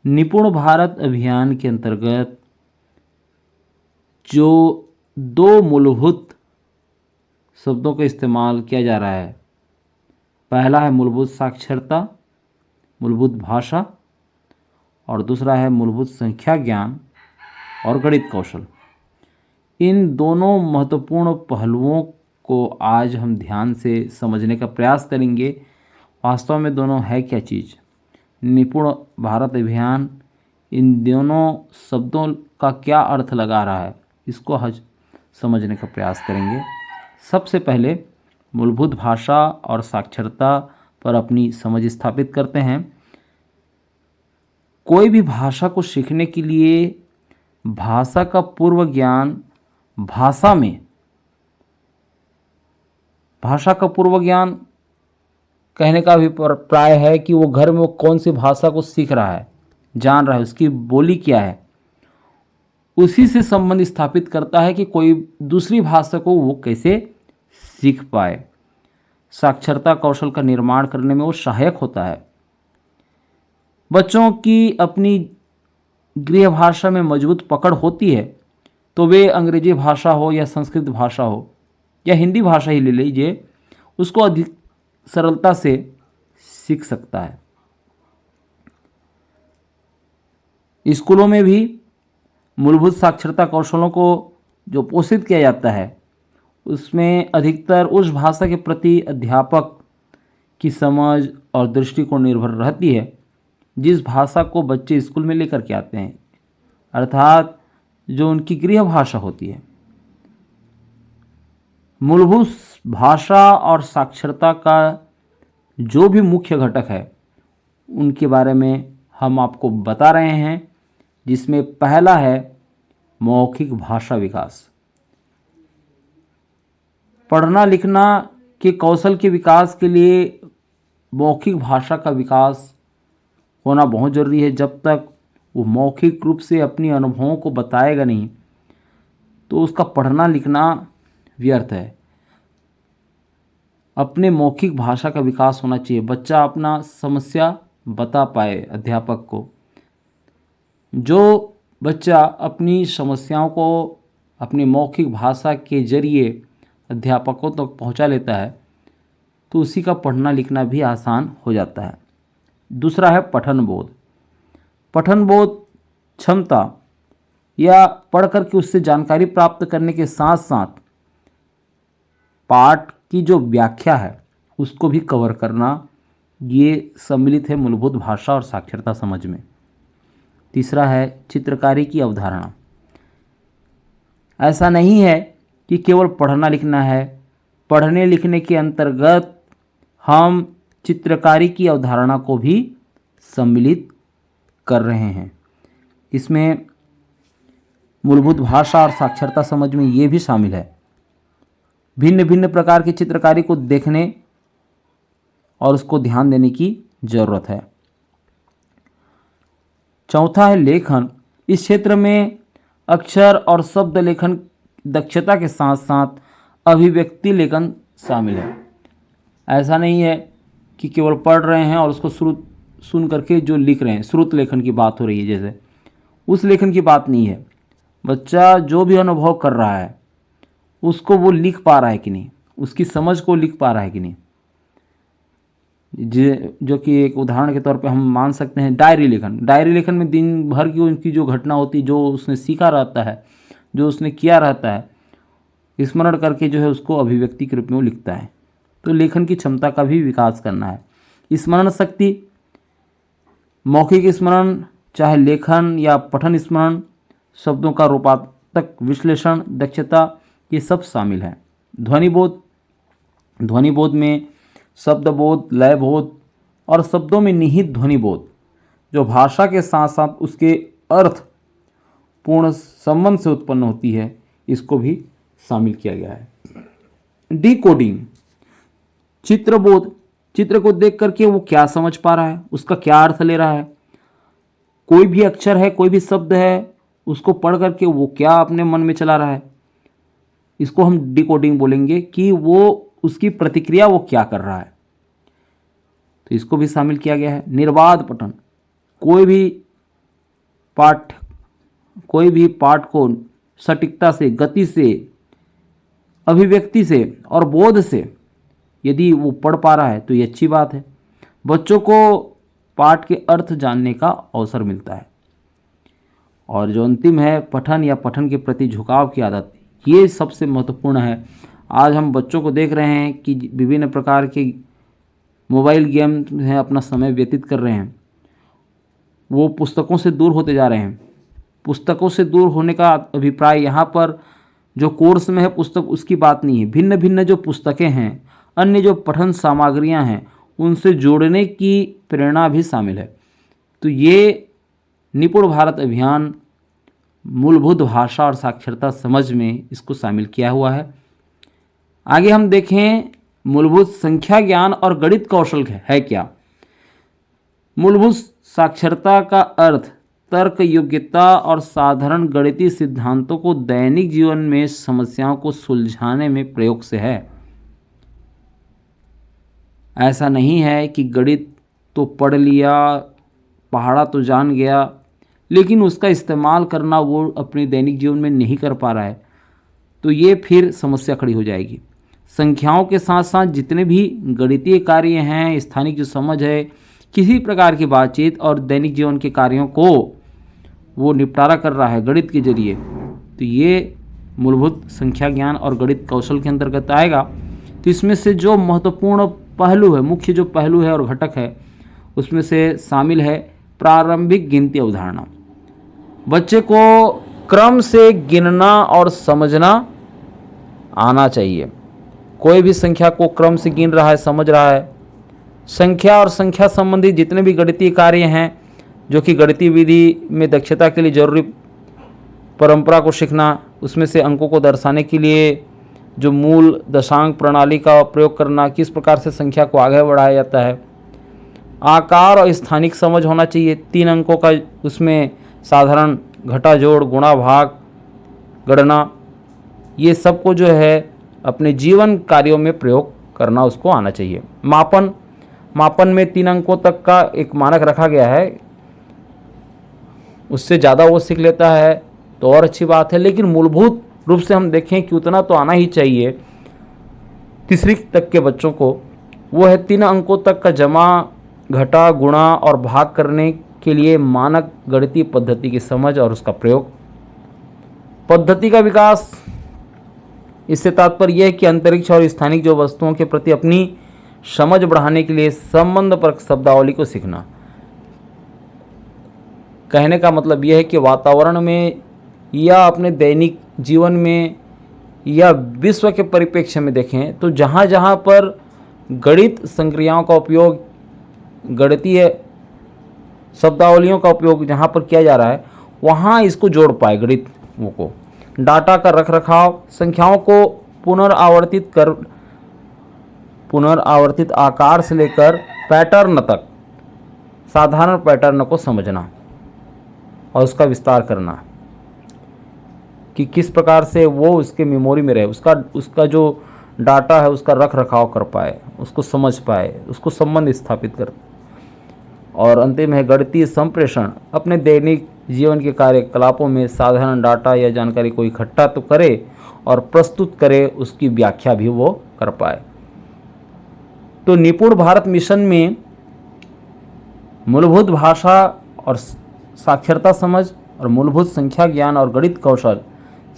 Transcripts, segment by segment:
निपुण भारत अभियान के अंतर्गत जो दो मूलभूत शब्दों का इस्तेमाल किया जा रहा है, पहला है मूलभूत साक्षरता, मूलभूत भाषा, और दूसरा है मूलभूत संख्या ज्ञान और गणित कौशल। इन दोनों महत्वपूर्ण पहलुओं को आज हम ध्यान से समझने का प्रयास करेंगे। वास्तव में दोनों है क्या चीज़, निपुण भारत अभियान इन दोनों शब्दों का क्या अर्थ लगा रहा है, इसको आज समझने का प्रयास करेंगे। सबसे पहले मूलभूत भाषा और साक्षरता पर अपनी समझ स्थापित करते हैं। कोई भी भाषा को सीखने के लिए भाषा का पूर्व ज्ञान, भाषा का पूर्व ज्ञान कहने का अभिप्राय है कि वो घर में वो कौन सी भाषा को सीख रहा है, जान रहा है, उसकी बोली क्या है, उसी से संबंध स्थापित करता है कि कोई दूसरी भाषा को वो कैसे सीख पाए। साक्षरता कौशल का निर्माण करने में वो सहायक होता है। बच्चों की अपनी गृह भाषा में मजबूत पकड़ होती है, तो वे अंग्रेजी भाषा हो या संस्कृत भाषा हो या हिंदी भाषा ही ले लीजिए, उसको अधिक सरलता से सीख सकता है। स्कूलों में भी मूलभूत साक्षरता कौशलों को जो पोषित किया जाता है, उसमें अधिकतर उस भाषा के प्रति अध्यापक की समझ और दृष्टिकोण निर्भर रहती है जिस भाषा को बच्चे स्कूल में लेकर के आते हैं, अर्थात जो उनकी गृह भाषा होती है। मूलभूत भाषा और साक्षरता का जो भी मुख्य घटक है उनके बारे में हम आपको बता रहे हैं, जिसमें पहला है मौखिक भाषा विकास। पढ़ना लिखना के कौशल के विकास के लिए मौखिक भाषा का विकास होना बहुत ज़रूरी है। जब तक वो मौखिक रूप से अपनी अनुभवों को बताएगा नहीं, तो उसका पढ़ना लिखना व्यर्थ है। अपने मौखिक भाषा का विकास होना चाहिए। बच्चा अपना समस्या बता पाए अध्यापक को। जो बच्चा अपनी समस्याओं को अपनी मौखिक भाषा के जरिए अध्यापकों तक तो पहुंचा लेता है, तो उसी का पढ़ना लिखना भी आसान हो जाता है। दूसरा है पठन बोध। पठन बोध क्षमता या पढ़ करके उससे जानकारी प्राप्त करने के साथ साथ पाठ की जो व्याख्या है उसको भी कवर करना, ये सम्मिलित है मूलभूत भाषा और साक्षरता समझ में। तीसरा है चित्रकारी की अवधारणा। ऐसा नहीं है कि केवल पढ़ना लिखना है, पढ़ने लिखने के अंतर्गत हम चित्रकारी की अवधारणा को भी सम्मिलित कर रहे हैं। इसमें मूलभूत भाषा और साक्षरता समझ में ये भी शामिल है। भिन्न भिन्न प्रकार की चित्रकारी को देखने और उसको ध्यान देने की ज़रूरत है। चौथा है लेखन। इस क्षेत्र में अक्षर और शब्द लेखन दक्षता के साथ साथ अभिव्यक्ति लेखन शामिल है। ऐसा नहीं है कि केवल पढ़ रहे हैं और उसको श्रुत सुन करके जो लिख रहे हैं, श्रुत लेखन की बात हो रही है, जैसे उस लेखन की बात नहीं है। बच्चा जो भी अनुभव कर रहा है उसको वो लिख पा रहा है कि नहीं, उसकी समझ को लिख पा रहा है कि नहीं। जो कि एक उदाहरण के तौर पे हम मान सकते हैं डायरी लेखन। डायरी लेखन में दिन भर की उनकी जो घटना होती है, जो उसने सीखा रहता है, जो उसने किया रहता है, स्मरण करके जो है उसको अभिव्यक्ति के रूप में वो लिखता है। तो लेखन की क्षमता का भी विकास करना है। स्मरण शक्ति, मौखिक स्मरण, चाहे लेखन या पठन स्मरण, शब्दों का रूपात्मक विश्लेषण दक्षता, ये सब शामिल है। ध्वनिबोध। ध्वनिबोध में शब्दबोध, लयबोध और शब्दों में निहित ध्वनिबोध, जो भाषा के साथ साथ उसके अर्थ पूर्ण संबंध से उत्पन्न होती है, इसको भी शामिल किया गया है। डिकोडिंग। चित्रबोध। चित्र को देख करके वो क्या समझ पा रहा है, उसका क्या अर्थ ले रहा है। कोई भी अक्षर है, कोई भी शब्द है, उसको पढ़ करके वो क्या अपने मन में चला रहा है, इसको हम डिकोडिंग बोलेंगे कि वो उसकी प्रतिक्रिया वो क्या कर रहा है। तो इसको भी शामिल किया गया है। निर्बाध पठन। कोई भी कोई भी पाठ को सटीकता से, गति से, अभिव्यक्ति से और बोध से यदि वो पढ़ पा रहा है तो ये अच्छी बात है। बच्चों को पाठ के अर्थ जानने का अवसर मिलता है। और जो अंतिम है पठन या पठन के प्रति झुकाव की आदत, ये सबसे महत्वपूर्ण है। आज हम बच्चों को देख रहे हैं कि विभिन्न प्रकार के मोबाइल गेम में अपना समय व्यतीत कर रहे हैं, वो पुस्तकों से दूर होते जा रहे हैं। पुस्तकों से दूर होने का अभिप्राय यहाँ पर जो कोर्स में है पुस्तक उसकी बात नहीं है। भिन्न भिन्न जो पुस्तकें हैं, अन्य जो पठन सामग्रियाँ हैं, उनसे जोड़ने की प्रेरणा भी शामिल है। तो ये निपुण भारत अभियान मूलभूत भाषा और साक्षरता समझ में इसको शामिल किया हुआ है। आगे हम देखें मूलभूत संख्या ज्ञान और गणित कौशल है क्या। मूलभूत साक्षरता का अर्थ तर्क योग्यता और साधारण गणितीय सिद्धांतों को दैनिक जीवन में समस्याओं को सुलझाने में प्रयोग से है। ऐसा नहीं है कि गणित तो पढ़ लिया, पहाड़ा तो जान गया, लेकिन उसका इस्तेमाल करना वो अपने दैनिक जीवन में नहीं कर पा रहा है, तो ये फिर समस्या खड़ी हो जाएगी। संख्याओं के साथ साथ जितने भी गणितीय कार्य हैं, स्थानिक जो समझ है, किसी प्रकार की बातचीत और दैनिक जीवन के कार्यों को वो निपटारा कर रहा है गणित के जरिए, तो ये मूलभूत संख्या ज्ञान और गणित कौशल के अंतर्गत आएगा। तो इसमें से जो महत्वपूर्ण पहलू है, मुख्य जो पहलू है और घटक है, उसमें से शामिल है प्रारंभिक गिनती अवधारणा। बच्चे को क्रम से गिनना और समझना आना चाहिए। कोई भी संख्या को क्रम से गिन रहा है, समझ रहा है। संख्या और संख्या संबंधी जितने भी गणितीय कार्य हैं, जो कि गणितीय विधि में दक्षता के लिए जरूरी परंपरा को सीखना, उसमें से अंकों को दर्शाने के लिए जो मूल दशांक प्रणाली का प्रयोग करना, किस प्रकार से संख्या को आगे बढ़ाया जाता है। आकार और स्थानिक समझ होना चाहिए। 3 अंकों का उसमें साधारण घटा जोड़, गुणा भाग, गणना, ये सबको जो है अपने जीवन कार्यों में प्रयोग करना उसको आना चाहिए। मापन में 3 अंकों तक का एक मानक रखा गया है, उससे ज़्यादा वो सीख लेता है तो और अच्छी बात है, लेकिन मूलभूत रूप से हम देखें कि उतना तो आना ही चाहिए। तीसरी तक के बच्चों को वो है 3 अंकों तक का जमा, घटा, गुणा और भाग करने के लिए मानक गणितीय पद्धति की समझ और उसका प्रयोग। पद्धति का विकास, इससे तात्पर्य यह है कि अंतरिक्ष और स्थानिक जो वस्तुओं के प्रति अपनी समझ बढ़ाने के लिए संबंधपरक शब्दावली को सीखना। कहने का मतलब यह है कि वातावरण में या अपने दैनिक जीवन में या विश्व के परिप्रेक्ष्य में देखें तो जहाँ जहाँ पर गणित संक्रियाओं का उपयोग, गणितीय शब्दावलियों का उपयोग जहाँ पर किया जा रहा है, वहाँ इसको जोड़ पाए गणित को। डाटा का रखरखाव, संख्याओं को पुनरावर्तित आकार से लेकर पैटर्न तक, साधारण पैटर्न को समझना और उसका विस्तार करना कि किस प्रकार से वो उसके मेमोरी में रहे, उसका जो डाटा है उसका रख रखाव कर पाए, उसको समझ पाए, उसको संबंध स्थापित कर। और अंतिम है गणितीय संप्रेषण। अपने दैनिक जीवन के कार्यकलापों में साधारण डाटा या जानकारी को इकट्ठा तो करे और प्रस्तुत करे, उसकी व्याख्या भी वो कर पाए। तो निपुण भारत मिशन में मूलभूत भाषा और साक्षरता समझ और मूलभूत संख्या ज्ञान और गणित कौशल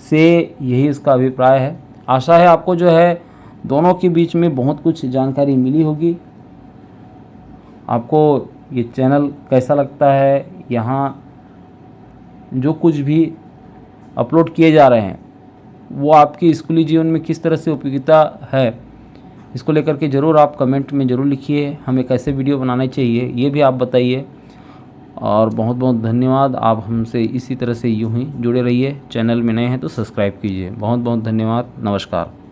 से यही इसका अभिप्राय है। आशा है आपको जो है दोनों के बीच में बहुत कुछ जानकारी मिली होगी। आपको ये चैनल कैसा लगता है, यहाँ जो कुछ भी अपलोड किए जा रहे हैं वो आपके स्कूली जीवन में किस तरह से उपयोगिता है, इसको लेकर के ज़रूर आप कमेंट में ज़रूर लिखिए। हमें कैसे वीडियो बनाना चाहिए ये भी आप बताइए। और बहुत बहुत धन्यवाद। आप हमसे इसी तरह से यूं ही जुड़े रहिए। चैनल में नए हैं तो सब्सक्राइब कीजिए। बहुत बहुत धन्यवाद। नमस्कार।